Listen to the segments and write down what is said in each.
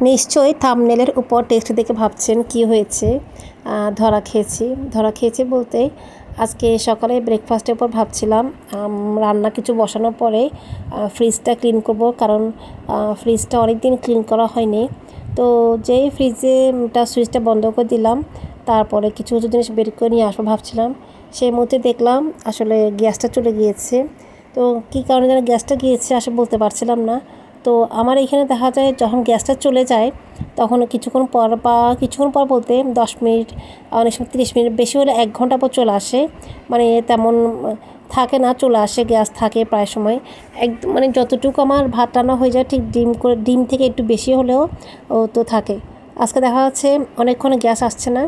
নিশ্চয়ই থাম্বনেলের উপর টেক্সট দেখে ভাবছেন কি হয়েছে। ধরা খেয়েছি বলতে আজকে সকালে ব্রেকফাস্টের উপর ভাবছিলাম রান্না কিছু বসানোর পরে ফ্রিজটা ক্লিন করব, কারণ ফ্রিজটা অনেক দিন ক্লিন করা হয়নি। তো যেই ফ্রিজেটা সুইচটা বন্ধ করে দিলাম, তারপরে কিছু কিছু জিনিস বের করে নিয়ে আসবো ভাবছিলাম, সেই মধ্যে দেখলাম আসলে গ্যাসটা চলে গিয়েছে। তো কী কারণে যেন গ্যাসটা গিয়েছে আসলে বলতে পারছিলাম না। তো আমার এখানে দেখা যায় যখন গ্যাসটা চলে যায় তখন কিছুক্ষণ পর বলতে 10 মিনিট, অনেক সময় 30 মিনিট, বেশি হলে 1 ঘন্টা পর চলে আসে। মানে তেমন থাকে না, চলে আসে, গ্যাস থাকে প্রায় সময়। একদম মানে যতটুকু আমার ভাত রান্না হয়ে যায় ঠিক ডিম থেকে একটু বেশি হলেও ও তো থাকে। আজকে দেখা যাচ্ছে অনেকক্ষণ গ্যাস আসছে না।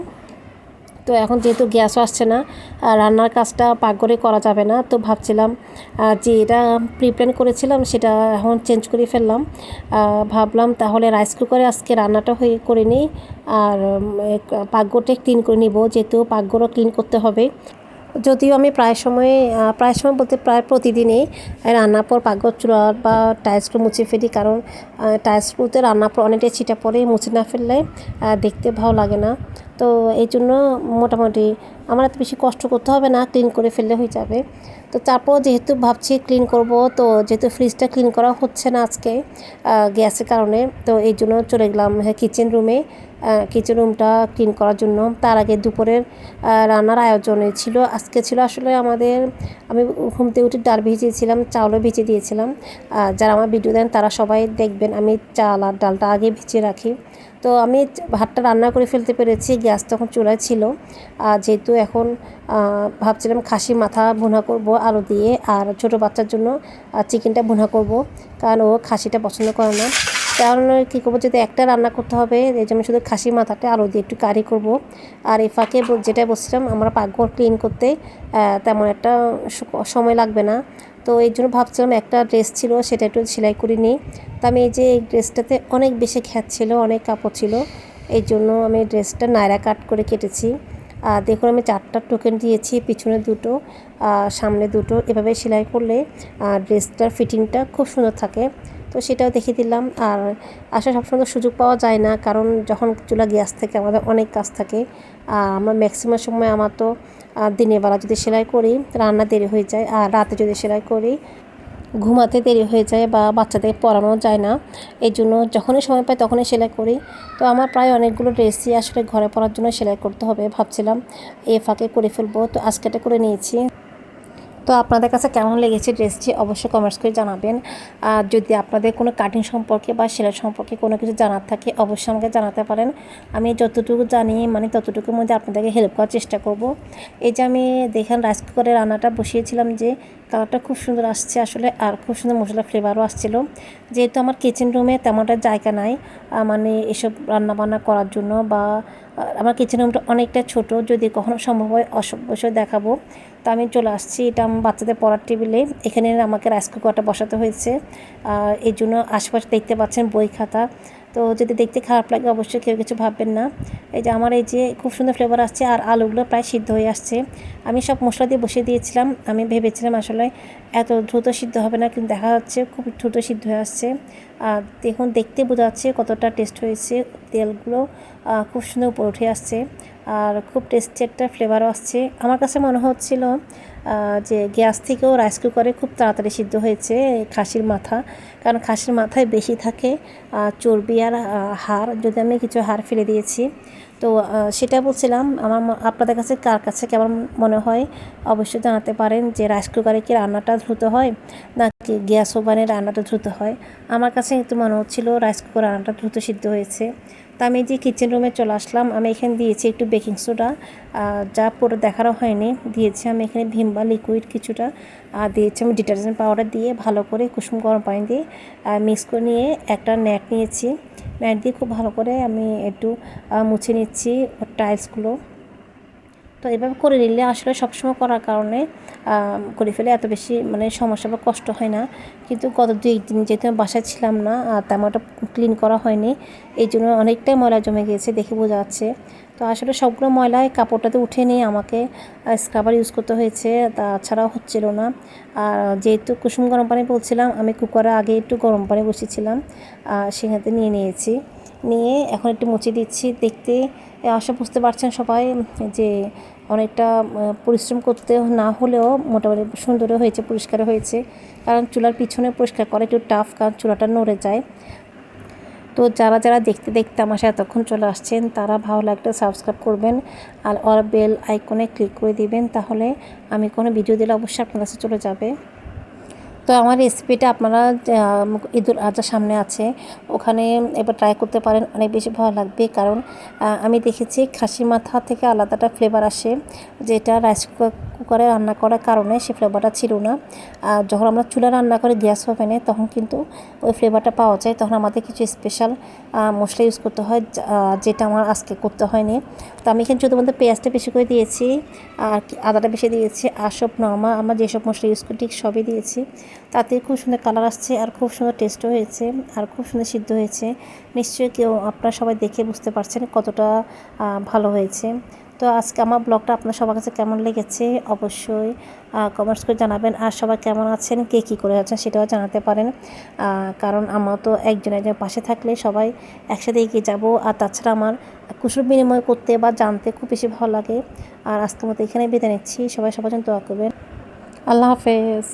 তো এখন যেহেতু গ্যাসও আসছে না, রান্নার কাজটা পাকঘরে করা যাবে না। তো ভাবছিলাম যে এটা প্রিপ্ল্যান করেছিলাম সেটা এখন চেঞ্জ করে ফেললাম। ভাবলাম তাহলে রাইস কুকারে আজকে রান্নাটা করে নিই, আর পাকঘরটা ক্লিন করে নিব, যেহেতু পাকঘরও ক্লিন করতে হবে। যদিও আমি প্রায় সময় বলতে প্রায় প্রতিদিনই রান্নার পর পাকঘর চুলা বা টাইলসগুলো মুছে ফেলি, কারণ টাইলসগুলোতে রান্নার পর অনেকটা ছিটা পড়ে, মুছে না ফেললে দেখতে ভালো লাগে না। তো এই জন্য মোটামুটি আমার এত বেশি কষ্ট করতে হবে না, ক্লিন করে ফেললে হয়ে যাবে। তো তারপর যেহেতু ভাবছি ক্লিন করব, তো যেহেতু ফ্রিজটা ক্লিন করা হচ্ছে না আজকে গ্যাসের কারণে, তো এই জন্য চলে গেলাম কিচেন রুমে, কিচেন রুমটা ক্লিন করার জন্য। তার আগে দুপুরের রান্নার আয়োজনে ছিল, আজকে ছিল আসলে আমি ঘুম থেকে উঠে ডাল ভিজিয়েছিলাম, চাউলও ভিজিয়ে দিয়েছিলাম। যারা আমার ভিডিও দেন তারা সবাই দেখবেন আমি চাল আর ডালটা আগে ভিজিয়ে রাখি। তো আমি ভাতটা রান্না করে ফেলতে পেরেছি, গ্যাস তখন চুলায় ছিল। যেহেতু এখন ভাবছিলাম খাসি মাথা ভুনা করব আলু দিয়ে, আর ছোটো বাচ্চার জন্য চিকেনটা ভুনা করব, কারণ ও খাসিটা পছন্দ করে না। কারণ কী করবো, যদি একটা রান্না করতে হবে, এই জন্য শুধু খাসি মাথাটা আলু দিয়ে একটু কারি করব। আর এই ফাঁকে যেটা বলছিলাম, আমরা পাকঘর ক্লিন করতে তেমন একটা সময় লাগবে না। তো এই জন্য ভাবছিলাম একটা ড্রেস ছিল সেটা একটু সেলাই করে নিই। তো আমি এই যে এই ড্রেসটাতে অনেক বেশি খ্যাত ছিল, অনেক কাপড় ছিল, এই জন্য আমি ড্রেসটা নায়রা কাট করে কেটেছি। আর দেখুন আমি 4টা টোকেন দিয়েছি, পিছনে 2টো, সামনে 2টো, এভাবে সেলাই করলে ড্রেসটার ফিটিংটা খুব সুন্দর থাকে। তো সেটাও দেখিয়ে দিলাম। আর আসলে সবসময় তো সুযোগ পাওয়া যায় না, কারণ যখন চুলা গ্যাস থেকে আমাদের অনেক কাজ থাকে। আমার ম্যাক্সিমাম সময় আমার তো দিনের বেলা যদি সেলাই করি রান্না দেরি হয়ে যায়, আর রাতে যদি সেলাই করি ঘুমাতে দেরি হয়ে যায় বা বাচ্চাদের পড়ানো যায় না। এই জন্য যখনই সময় পাই তখনই সেলাই করি। তো আমার প্রায় অনেকগুলো ড্রেসই আসলে ঘরে পরার জন্য সেলাই করতে হবে, ভাবছিলাম এ ফাঁকে করে ফেলবো, তো আজকে এটা করে নিয়েছি। তো আপনাদের কাছে কেমন লেগেছে ড্রেসটি অবশ্যই কমেন্টস করে জানাবেন। আর যদি আপনাদের কোনো কাটিং সম্পর্কে বা সেলাই সম্পর্কে কোনো কিছু জানার থাকে অবশ্যই আমাকে জানাতে পারেন। আমি যতটুকু জানি মানে ততটুকুর মধ্যে আপনাদেরকে হেল্প করার চেষ্টা করব। এই যে আমি দেখেন রাইস কুকারে রান্নাটা বসিয়েছিলাম, যে কালারটা খুব সুন্দর আসছে আসলে, আর খুব সুন্দর মশলা ফ্লেভারও আসছিল। যেহেতু আমার কিচেন রুমে তেমনটা জায়গা নাই মানে এসব রান্নাবান্না করার জন্য, বা আমার কিচেন রুমটা অনেকটা ছোট, যদি কখনো সম্ভব হয় অবশ্যই দেখাবো। তো আমি চলে আসছি, এটা আমার বাচ্চাদের পড়ার টেবিলে, এখানে আমাকে রাইস কুকারটা বসাতে হয়েছে। এই জন্য আশেপাশে দেখতে পাচ্ছেন বই খাতা। তো যদি দেখতে খারাপ লাগে অবশ্যই কেউ কিছু ভাববেন না। এই যে আমার এই যে খুব সুন্দর ফ্লেভার আসছে, আর আলুগুলো প্রায় সিদ্ধ হয়ে আসছে। আমি সব মশলা দিয়ে বসিয়ে দিয়েছিলাম, আমি ভেবেছিলাম আসলে এত দ্রুত সিদ্ধ হবে না, কিন্তু দেখা যাচ্ছে খুব দ্রুত সিদ্ধ হয়ে আসছে। আর দেখুন দেখতে বোঝা যাচ্ছে কতটা টেস্ট হয়েছে, তেলগুলো খুব সুন্দর উপরে উঠে আসছে, আর খুব টেস্টি একটা ফ্লেভারও আসছে। আমার কাছে মনে হচ্ছিল যে গ্যাস থেকেও রাইস কুকারে খুব তাড়াতাড়ি সিদ্ধ হয়েছে খাসির মাথা, কারণ খাসির মাথায় বেশি থাকে চর্বি আর হাড়, যদি আমি কিছু হাড় ফেলে দিয়েছি। তো সেটা বলছিলাম, আপনাদের কাছে কার কাছে কেমন মনে হয় অবশ্যই জানাতে পারেন, যে রাইস কুকারে কি রান্নাটা দ্রুত হয় নাকি গ্যাস ওভেনে রান্নাটা দ্রুত হয়। আমার কাছে একটু মনে হচ্ছিল রাইস কুকার রান্নাটা দ্রুত সিদ্ধ হয়েছে। তা আমি যে কিচেন রুমে চলে আসলাম, আমি এখানে দিয়েছি একটু বেকিং সোডা, যা পুরো দেখারও হয়নি, দিয়েছি আমি এখানে ভিমবা লিকুইড কিছুটা, আর দিয়েছি আমি ডিটারজেন্ট পাউডার দিয়ে ভালো করে কুসুম গরম পানি দিয়ে মিক্স করে নিয়ে একটা নেট নিয়েছি। নেট দিয়ে খুব ভালো করে আমি একটু মুছে নিচ্ছি টাইলসগুলো। তো এভাবে করে নিলে আসলে সবসময় করার কারণে করে ফেলে এত বেশি মানে সমস্যা বা কষ্ট হয় না। কিন্তু গত 2 দিন যেহেতু আমি বাসায় ছিলাম না, তেমনটা ক্লিন করা হয়নি, এই জন্য অনেকটাই ময়লা জমে গিয়েছে, দেখে বোঝা যাচ্ছে। তো আসলে সবগুলো ময়লায় কাপড়টাতে উঠে নিয়ে আমাকে স্ক্রাবার ইউজ করতে হয়েছে, তাছাড়াও হচ্ছিল না। আর যেহেতু কুসুম গরম পানি বলছিলাম, আমি কুকারে আগে একটু গরম পানি বসিয়েছিলাম, সেখানে নিয়ে নিয়েছি। নিয়ে এখন একটু মুছে দিচ্ছি। দেখতে আশা বুঝতে পারছেন সবাই যে অনেকটা পরিশ্রম করতে না হলেও মোটামুটি সুন্দর হয়েছে, পরিষ্কার হয়েছে। কারণ চুলার পিছনে পরিষ্কার করা একটু টাফ, কারণ চুলাটা নড়ে যায়। তো যারা যারা দেখতে দেখতে আমার সাথে এতক্ষণ চলে আসছেন তারা ভালো লাগলে সাবস্ক্রাইব করবেন আর অল বেল আইকনে ক্লিক করে দিবেন, তাহলে আমি কোনো ভিডিও দিলে অবশ্যই আপনার কাছে চলে যাবে। তো আমার রেসিপিটা আপনারা ঈদুল আজহার সামনে আছে, ওখানে এবার ট্রাই করতে পারেন, অনেক বেশি ভালো লাগবে। কারণ আমি দেখেছি খাসির মাথা থেকে আলাদা একটা ফ্লেভার আসে, যেটা রাইস কুকারে রান্না করার কারণে সে ফ্লেভারটা ছিল না। আর যখন আমরা চুলা রান্না করে গ্যাস ওভেনে তখন কিন্তু ওই ফ্লেভারটা পাওয়া যায়। তখন আমাদের কিছু স্পেশাল মশলা ইউজ করতে হয়, যেটা আমার আজকে করতে হয়নি। তো আমি এখানে শুধুমাত্র পেঁয়াজটা বেশি করে দিয়েছি আর আদাটা বেশি দিয়েছি, আর সব নর্মাল আমরা যেসব মশলা ইউজ করি ঠিক সবই দিয়েছি। তাতে খুব সুন্দর কালার আসছে আর খুব সুন্দর টেস্টও হয়েছে আর খুব সুন্দর সিদ্ধ হয়েছে। নিশ্চয়ই কেউ আপনারা সবাই দেখে বুঝতে পারছেন কতটা ভালো হয়েছে। তো আজকে আমার ব্লগটা আপনার সবার কাছে কেমন লেগেছে অবশ্যই কমেন্টস করে জানাবেন। আর সবাই কেমন আছেন, কে কী করে আছেন সেটাও জানাতে পারেন। কারণ আমার তো একজন একজন পাশে থাকলে সবাই একসাথে এগিয়ে যাব। আর তাছাড়া আমার কুশল বিনিময় করতে বা জানতে খুব বেশি ভালো লাগে। আর আজকের মতো এখানে বিদায় নিচ্ছি, সবাই সবার জন্য দোয়া করবেন। আল্লাহ হাফেজ।